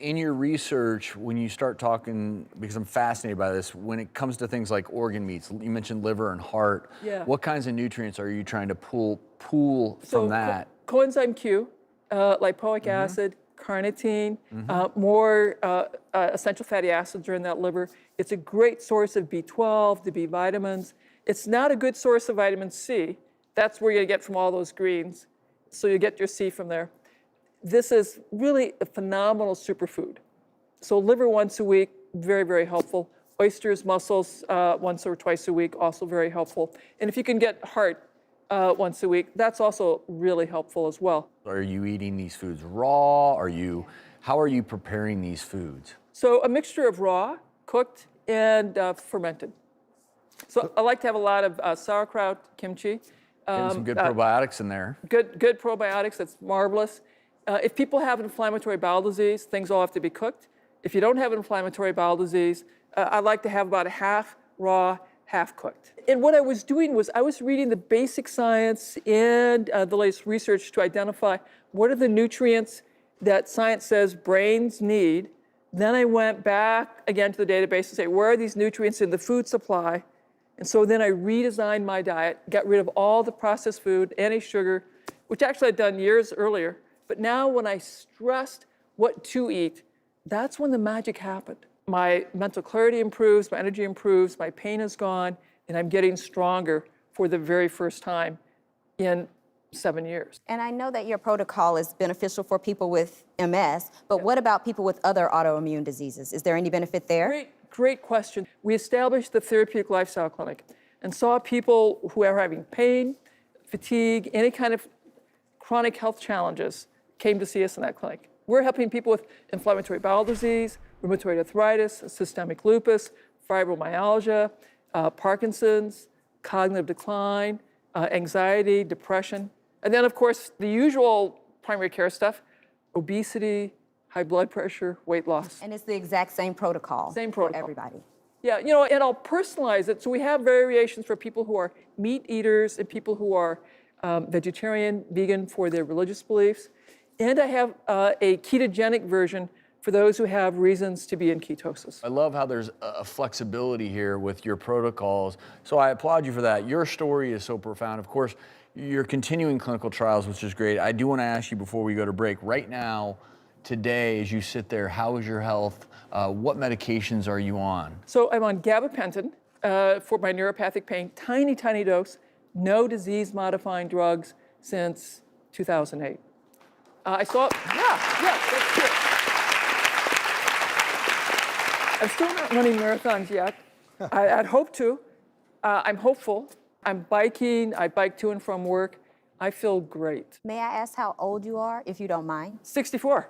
in your research, when you start talking, because I'm fascinated by this, when it comes to things like organ meats, you mentioned liver and heart. Yeah. What kinds of nutrients are you trying to pull from that? Coenzyme Q, lipoic acid, carnitine, more essential fatty acids are in that liver. It's a great source of B12, the B vitamins. It's not a good source of vitamin C. That's where you're going to get from all those greens. So you get your C from there. This is really a phenomenal superfood. So liver once a week, very, very helpful. Oysters, mussels, once or twice a week, also very helpful. And if you can get heart once a week, that's also really helpful as well. Are you eating these foods raw? How are you preparing these foods? So a mixture of raw, cooked, and fermented. So I like to have a lot of sauerkraut, kimchi. Getting some good probiotics in there. Good probiotics, that's marvelous. If people have inflammatory bowel disease, things all have to be cooked. If you don't have inflammatory bowel disease, I like to have about a half raw, half cooked. And what I was doing was I was reading the basic science and the latest research to identify what are the nutrients that science says brains need. Then I went back again to the database and say, where are these nutrients in the food supply? And so then I redesigned my diet, got rid of all the processed food, any sugar, which actually I'd done years earlier. But now when I stressed what to eat, that's when the magic happened. My mental clarity improves, my energy improves, my pain is gone, and I'm getting stronger for the very first time in 7 years. And I know that your protocol is beneficial for people with MS, but what about people with other autoimmune diseases? Is there any benefit there? Great question. We established the Therapeutic Lifestyle Clinic and saw people who are having pain, fatigue, any kind of chronic health challenges came to see us in that clinic. We're helping people with inflammatory bowel disease, rheumatoid arthritis, systemic lupus, fibromyalgia, Parkinson's, cognitive decline, anxiety, depression. And then, of course, the usual primary care stuff, obesity, high blood pressure, weight loss. And it's the exact same protocol. Same protocol. For everybody. Yeah, and I'll personalize it. So we have variations for people who are meat eaters and people who are vegetarian, vegan for their religious beliefs. And I have a ketogenic version for those who have reasons to be in ketosis. I love how there's a flexibility here with your protocols. So I applaud you for that. Your story is so profound. Of course, you're continuing clinical trials, which is great. I do want to ask you before we go to break, right now, today, as you sit there, how is your health? What medications are you on? So I'm on gabapentin for my neuropathic pain, tiny, tiny dose, no disease-modifying drugs since 2008. That's true. I'm still not running marathons yet. I'd hope to. I'm hopeful. I'm biking. I bike to and from work. I feel great. May I ask how old you are, if you don't mind? 64.